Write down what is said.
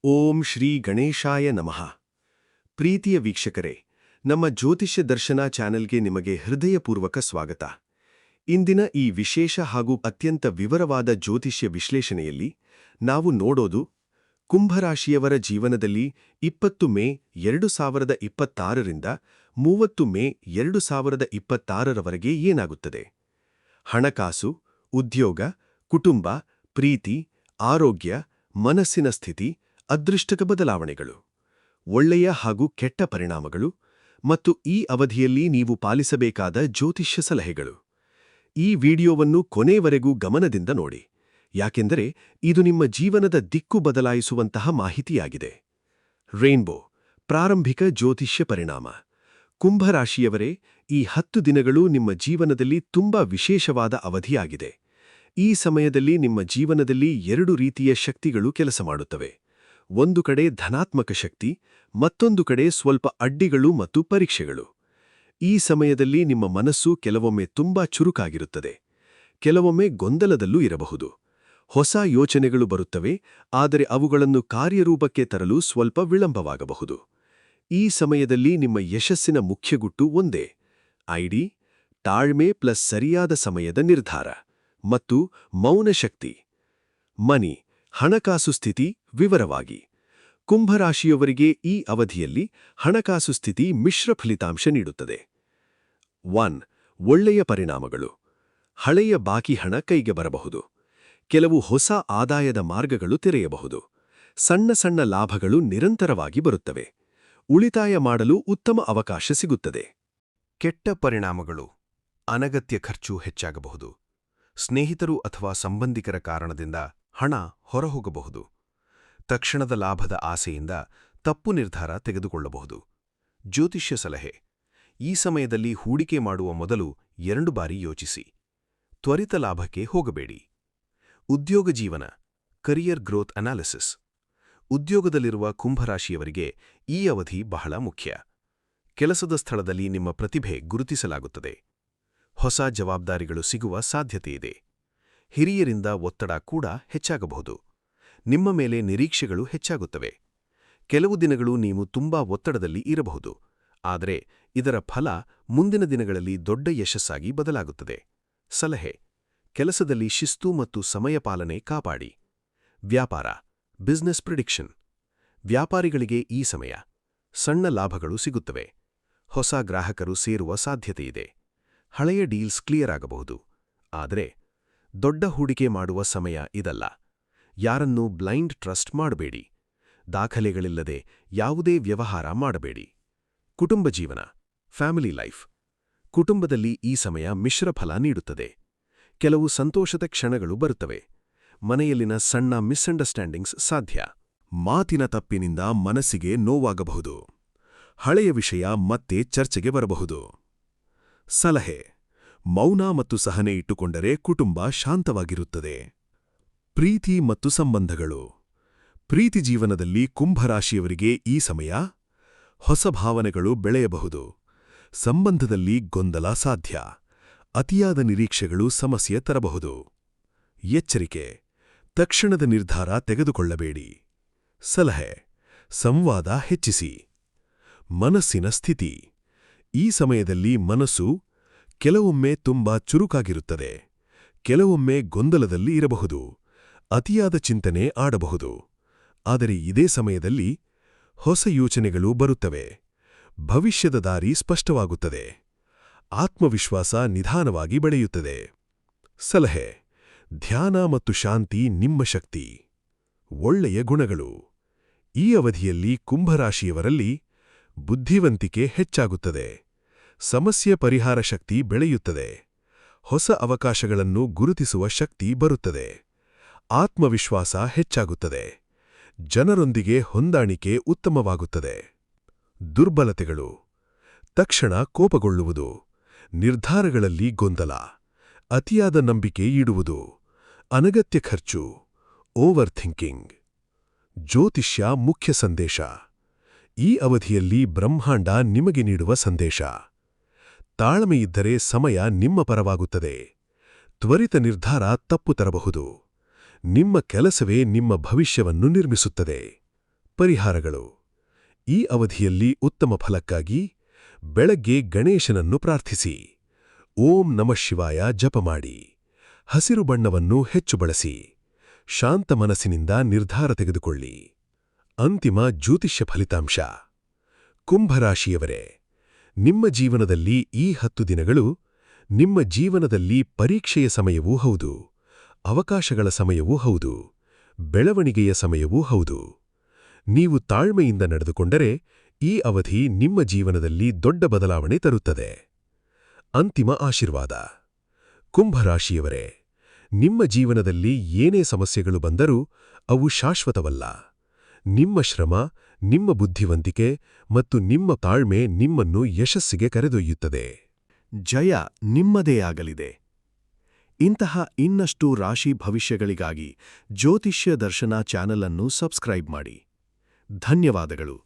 ಓಂ ಶ್ರೀ ಗಣೇಶಾಯ ನಮಃ. ಪ್ರೀತಿಯ ವೀಕ್ಷಕರೇ, ನಮ್ಮ ಜ್ಯೋತಿಷ್ಯ ದರ್ಶನ ಚಾನೆಲ್ಗೆ ನಿಮಗೆ ಹೃದಯಪೂರ್ವಕ ಸ್ವಾಗತ. ಇಂದಿನ ಈ ವಿಶೇಷ ಹಾಗೂ ಅತ್ಯಂತ ವಿವರವಾದ ಜ್ಯೋತಿಷ್ಯ ವಿಶ್ಲೇಷಣೆಯಲ್ಲಿ ನಾವು ನೋಡೋದು ಕುಂಭರಾಶಿಯವರ ಜೀವನದಲ್ಲಿ 20 ಮೇ 2026ರಿಂದ 30 ಮೇ 2026ರವರೆಗೆ ಏನಾಗುತ್ತದೆ. ಹಣಕಾಸು, ಉದ್ಯೋಗ, ಕುಟುಂಬ, ಪ್ರೀತಿ, ಆರೋಗ್ಯ, ಮನಸ್ಸಿನ ಸ್ಥಿತಿ, ಅದೃಷ್ಟಕ ಬದಲಾವಣೆಗಳು, ಒಳ್ಳೆಯ ಹಾಗೂ ಕೆಟ್ಟ ಪರಿಣಾಮಗಳು ಮತ್ತು ಈ ಅವಧಿಯಲ್ಲಿ ನೀವು ಪಾಲಿಸಬೇಕಾದ ಜ್ಯೋತಿಷ್ಯ ಸಲಹೆಗಳು. ಈ ವಿಡಿಯೋವನ್ನು ಕೊನೆವರೆಗೂ ಗಮನದಿಂದ ನೋಡಿ, ಯಾಕೆಂದರೆ ಇದು ನಿಮ್ಮ ಜೀವನದ ದಿಕ್ಕು ಬದಲಾಯಿಸುವಂತಹ ಮಾಹಿತಿಯಾಗಿದೆ. ರೇನ್ಬೋ ಪ್ರಾರಂಭಿಕ ಜ್ಯೋತಿಷ್ಯ ಪರಿಣಾಮ. ಕುಂಭರಾಶಿಯವರೇ, ಈ 10 ದಿನಗಳು ನಿಮ್ಮ ಜೀವನದಲ್ಲಿ ತುಂಬಾ ವಿಶೇಷವಾದ ಅವಧಿಯಾಗಿದೆ. ಈ ಸಮಯದಲ್ಲಿ ನಿಮ್ಮ ಜೀವನದಲ್ಲಿ 2 ರೀತಿಯ ಶಕ್ತಿಗಳು ಕೆಲಸ ಮಾಡುತ್ತವೆ. ಒಂದು ಕಡೆ ಧನಾತ್ಮಕ ಶಕ್ತಿ, ಮತ್ತೊಂದು ಕಡೆ ಸ್ವಲ್ಪ ಅಡ್ಡಿಗಳು ಮತ್ತು ಪರೀಕ್ಷೆಗಳು. ಈ ಸಮಯದಲ್ಲಿ ನಿಮ್ಮ ಮನಸ್ಸು ಕೆಲವೊಮ್ಮೆ ತುಂಬಾ ಚುರುಕಾಗಿರುತ್ತದೆ, ಕೆಲವೊಮ್ಮೆ ಗೊಂದಲದಲ್ಲೂ ಇರಬಹುದು. ಹೊಸ ಯೋಚನೆಗಳು ಬರುತ್ತವೆ, ಆದರೆ ಅವುಗಳನ್ನು ಕಾರ್ಯರೂಪಕ್ಕೆ ತರಲು ಸ್ವಲ್ಪ ವಿಳಂಬವಾಗಬಹುದು. ಈ ಸಮಯದಲ್ಲಿ ನಿಮ್ಮ ಯಶಸ್ಸಿನ ಮುಖ್ಯಗುಟ್ಟು ಒಂದೇ: ಐಡಿ, ತಾಳ್ಮೆ ಪ್ಲಸ್ ಸರಿಯಾದ ಸಮಯದ ನಿರ್ಧಾರ ಮತ್ತು ಮೌನ ಶಕ್ತಿ. ಮನಿ, ಹಣಕಾಸು ಸ್ಥಿತಿ ವಿವರವಾಗಿ. ಕುಂಭರಾಶಿಯವರಿಗೆ ಈ ಅವಧಿಯಲ್ಲಿ ಹಣಕಾಸು ಸ್ಥಿತಿ ಮಿಶ್ರ ಫಲಿತಾಂಶ ನೀಡುತ್ತದೆ. 1. ಒಳ್ಳೆಯ ಪರಿಣಾಮಗಳು. ಹಳೆಯ ಬಾಕಿ ಹಣ ಕೈಗೆ ಬರಬಹುದು. ಕೆಲವು ಹೊಸ ಆದಾಯದ ಮಾರ್ಗಗಳು ತೆರೆಯಬಹುದು. ಸಣ್ಣ ಸಣ್ಣ ಲಾಭಗಳು ನಿರಂತರವಾಗಿ ಬರುತ್ತವೆ. ಉಳಿತಾಯ ಮಾಡಲು ಉತ್ತಮ ಅವಕಾಶ ಸಿಗುತ್ತದೆ. ಕೆಟ್ಟ ಪರಿಣಾಮಗಳು. ಅನಗತ್ಯ ಖರ್ಚು ಹೆಚ್ಚಾಗಬಹುದು. ಸ್ನೇಹಿತರು ಅಥವಾ ಸಂಬಂಧಿಕರ ಕಾರಣದಿಂದ ಹಣ ಹೊರಹೋಗಬಹುದು. ತಕ್ಷಣದ ಲಾಭದ ಆಸೆಯಿಂದ ತಪ್ಪು ನಿರ್ಧಾರ ತೆಗೆದುಕೊಳ್ಳಬಹುದು. ಜ್ಯೋತಿಷ್ಯ ಸಲಹೆ. ಈ ಸಮಯದಲ್ಲಿ ಹೂಡಿಕೆ ಮಾಡುವ ಮೊದಲು 2 ಬಾರಿ ಯೋಚಿಸಿ. ತ್ವರಿತ ಲಾಭಕ್ಕೆ ಹೋಗಬೇಡಿ. ಉದ್ಯೋಗ ಜೀವನ, ಕರಿಯರ್ ಗ್ರೋತ್ ಅನಾಲಿಸಿಸ್. ಉದ್ಯೋಗದಲ್ಲಿರುವ ಕುಂಭರಾಶಿಯವರಿಗೆ ಈ ಅವಧಿ ಬಹಳ ಮುಖ್ಯ. ಕೆಲಸದ ಸ್ಥಳದಲ್ಲಿ ನಿಮ್ಮ ಪ್ರತಿಭೆ ಗುರುತಿಸಲಾಗುತ್ತದೆ. ಹೊಸ ಜವಾಬ್ದಾರಿಗಳು ಸಿಗುವ ಸಾಧ್ಯತೆಯಿದೆ. ಹಿರಿಯರಿಂದ ಒತ್ತಡ ಕೂಡ ಹೆಚ್ಚಾಗಬಹುದು. ನಿಮ್ಮ ಮೇಲೆ ನಿರೀಕ್ಷೆಗಳು ಹೆಚ್ಚಾಗುತ್ತವೆ. ಕೆಲವು ದಿನಗಳು ನೀವು ತುಂಬಾ ಒತ್ತಡದಲ್ಲಿ ಇರಬಹುದು, ಆದರೆ ಇದರ ಫಲ ಮುಂದಿನ ದಿನಗಳಲ್ಲಿ ದೊಡ್ಡ ಯಶಸ್ಸಾಗಿ ಬದಲಾಗುತ್ತದೆ. ಸಲಹೆ: ಕೆಲಸದಲ್ಲಿ ಶಿಸ್ತು ಮತ್ತು ಸಮಯ ಪಾಲನೆ ಕಾಪಾಡಿ. ವ್ಯಾಪಾರ, ಬಿಸ್ನೆಸ್ ಪ್ರಿಡಿಕ್ಷನ್. ವ್ಯಾಪಾರಿಗಳಿಗೆ ಈ ಸಮಯ ಸಣ್ಣ ಲಾಭಗಳು ಸಿಗುತ್ತವೆ. ಹೊಸ ಗ್ರಾಹಕರು ಸೇರುವ ಸಾಧ್ಯತೆಯಿದೆ. ಹಳೆಯ ಡೀಲ್ಸ್ ಕ್ಲಿಯರ್ ಆಗಬಹುದು. ಆದರೆ ದೊಡ್ಡ ಹೂಡಿಕೆ ಮಾಡುವ ಸಮಯ ಇದಲ್ಲ. ಯಾರನ್ನೂ ಬ್ಲೈಂಡ್ ಟ್ರಸ್ಟ್ ಮಾಡಬೇಡಿ. ದಾಖಲೆಗಳಿಲ್ಲದೆ ಯಾವುದೇ ವ್ಯವಹಾರ ಮಾಡಬೇಡಿ. ಕುಟುಂಬ ಜೀವನ, ಫ್ಯಾಮಿಲಿ ಲೈಫ್. ಕುಟುಂಬದಲ್ಲಿ ಈ ಸಮಯ ಮಿಶ್ರ ಫಲ ನೀಡುತ್ತದೆ. ಕೆಲವು ಸಂತೋಷದ ಕ್ಷಣಗಳು ಬರುತ್ತವೆ. ಮನೆಯಲ್ಲಿನ ಸಣ್ಣ ಮಿಸ್ಅಂಡರ್ಸ್ಟ್ಯಾಂಡಿಂಗ್ಸ್ ಸಾಧ್ಯ. ಮಾತಿನ ತಪ್ಪಿನಿಂದ ಮನಸ್ಸಿಗೆ ನೋವಾಗಬಹುದು. ಹಳೆಯ ವಿಷಯ ಮತ್ತೆ ಚರ್ಚೆಗೆ ಬರಬಹುದು. ಸಲಹೆ: ಮೌನ ಮತ್ತು ಸಹನೆ ಇಟ್ಟುಕೊಂಡರೆ ಕುಟುಂಬ ಶಾಂತವಾಗಿರುತ್ತದೆ. ಪ್ರೀತಿ ಮತ್ತು ಸಂಬಂಧಗಳು. ಪ್ರೀತಿ ಜೀವನದಲ್ಲಿ ಕುಂಭರಾಶಿಯವರಿಗೆ ಈ ಸಮಯ ಹೊಸ ಭಾವನೆಗಳು ಬೆಳೆಯಬಹುದು. ಸಂಬಂಧದಲ್ಲಿ ಗೊಂದಲ ಸಾಧ್ಯ. ಅತಿಯಾದ ನಿರೀಕ್ಷೆಗಳು ಸಮಸ್ಯೆ ತರಬಹುದು. ಎಚ್ಚರಿಕೆ: ತಕ್ಷಣದ ನಿರ್ಧಾರ ತೆಗೆದುಕೊಳ್ಳಬೇಡಿ. ಸಲಹೆ: ಸಂವಾದ ಹೆಚ್ಚಿಸಿ. ಮನಸ್ಸಿನ ಸ್ಥಿತಿ. ಈ ಸಮಯದಲ್ಲಿ ಮನಸ್ಸು ಕೆಲವೊಮ್ಮೆ ತುಂಬಾ ಚುರುಕಾಗಿರುತ್ತದೆ, ಕೆಲವೊಮ್ಮೆ ಗೊಂದಲದಲ್ಲಿ ಇರಬಹುದು. ಅತಿಯಾದ ಚಿಂತನೆ ಆಡಬಹುದು. ಆದರೆ ಇದೇ ಸಮಯದಲ್ಲಿ ಹೊಸ ಯೋಚನೆಗಳು ಬರುತ್ತವೆ. ಭವಿಷ್ಯದ ದಾರಿ ಸ್ಪಷ್ಟವಾಗುತ್ತದೆ. ಆತ್ಮವಿಶ್ವಾಸ ನಿಧಾನವಾಗಿ ಬೆಳೆಯುತ್ತದೆ. ಸಲಹೆ: ಧ್ಯಾನ ಮತ್ತು ಶಾಂತಿ ನಿಮ್ಮ ಶಕ್ತಿ. ಒಳ್ಳೆಯ ಗುಣಗಳು. ಈ ಅವಧಿಯಲ್ಲಿ ಕುಂಭರಾಶಿಯವರಲ್ಲಿ ಬುದ್ಧಿವಂತಿಕೆ ಹೆಚ್ಚಾಗುತ್ತದೆ. ಸಮಸ್ಯೆ ಪರಿಹಾರ ಶಕ್ತಿ ಬೆಳೆಯುತ್ತದೆ. ಹೊಸ ಅವಕಾಶಗಳನ್ನು ಗುರುತಿಸುವ ಶಕ್ತಿ ಬರುತ್ತದೆ. ಆತ್ಮವಿಶ್ವಾಸ ಹೆಚ್ಚಾಗುತ್ತದೆ. ಜನರೊಂದಿಗೆ ಹೊಂದಾಣಿಕೆ ಉತ್ತಮವಾಗುತ್ತದೆ. ದುರ್ಬಲತೆಗಳು. ತಕ್ಷಣ ಕೋಪಗೊಳ್ಳುವುದು. ನಿರ್ಧಾರಗಳಲ್ಲಿ ಗೊಂದಲ. ಅತಿಯಾದ ನಂಬಿಕೆ ಇಡುವುದು. ಅನಗತ್ಯ ಖರ್ಚು. Over thinking. ಜ್ಯೋತಿಷ್ಯ ಮುಖ್ಯ ಸಂದೇಶ. ಈ ಅವಧಿಯಲ್ಲಿ ಬ್ರಹ್ಮಾಂಡ ನಿಮಗೆ ನೀಡುವ ಸಂದೇಶ: ತಾಳ್ಮೆಯಿದ್ದರೆ ಸಮಯ ನಿಮ್ಮ ಪರವಾಗುತ್ತದೆ. ತ್ವರಿತ ನಿರ್ಧಾರ ತಪ್ಪು ತರಬಹುದು. ನಿಮ್ಮ ಕೆಲಸವೇ ನಿಮ್ಮ ಭವಿಷ್ಯವನ್ನು ನಿರ್ಮಿಸುತ್ತದೆ. ಪರಿಹಾರಗಳು. ಈ ಅವಧಿಯಲ್ಲಿ ಉತ್ತಮ ಫಲಕ್ಕಾಗಿ ಬೆಳಗ್ಗೆ ಗಣೇಶನನ್ನು ಪ್ರಾರ್ಥಿಸಿ. ಓಂ ನಮಃ ಶಿವಾಯ ಜಪ ಮಾಡಿ. ಹಸಿರು ಬಣ್ಣವನ್ನು ಹೆಚ್ಚು ಬಳಸಿ. ಶಾಂತ ಮನಸ್ಸಿನಿಂದ ನಿರ್ಧಾರ ತೆಗೆದುಕೊಳ್ಳಿ. ಅಂತಿಮ ಜ್ಯೋತಿಷ್ಯ ಫಲಿತಾಂಶ. ಕುಂಭರಾಶಿಯವರೇ, ನಿಮ್ಮ ಜೀವನದಲ್ಲಿ ಈ 10 ದಿನಗಳು ನಿಮ್ಮ ಜೀವನದಲ್ಲಿ ಪರೀಕ್ಷೆಯ ಸಮಯವೂ ಹೌದು, ಅವಕಾಶಗಳ ಸಮಯವೂ ಹೌದು, ಬೆಳವಣಿಗೆಯ ಸಮಯವೂ ಹೌದು. ನೀವು ತಾಳ್ಮೆಯಿಂದ ನಡೆದುಕೊಂಡರೆ ಈ ಅವಧಿ ನಿಮ್ಮ ಜೀವನದಲ್ಲಿ ದೊಡ್ಡ ಬದಲಾವಣೆ ತರುತ್ತದೆ. ಅಂತಿಮ ಆಶೀರ್ವಾದ. ಕುಂಭರಾಶಿಯವರೇ, ನಿಮ್ಮ ಜೀವನದಲ್ಲಿ ಏನೇ ಸಮಸ್ಯೆಗಳು ಬಂದರೂ ಅವು ಶಾಶ್ವತವಲ್ಲ. ನಿಮ್ಮ ಶ್ರಮ, ನಿಮ್ಮ ಬುದ್ಧಿವಂತಿಕೆ ಮತ್ತು ನಿಮ್ಮ ತಾಳ್ಮೆ ನಿಮ್ಮನ್ನು ಯಶಸ್ಸಿಗೆ ಕರೆದೊಯ್ಯುತ್ತದೆ. ಜಯ ನಿಮ್ಮದೇ ಆಗಲಿದೆ. ಇಂತಹ ಇನ್ನಷ್ಟು ರಾಶಿ ಭವಿಷ್ಯಗಳಿಗಾಗಿ ಜ್ಯೋತಿಷ್ಯ ದರ್ಶನ ಚಾನಲ್ ಅನ್ನು ಸಬ್ಸ್ಕ್ರೈಬ್ ಮಾಡಿ. ಧನ್ಯವಾದಗಳು.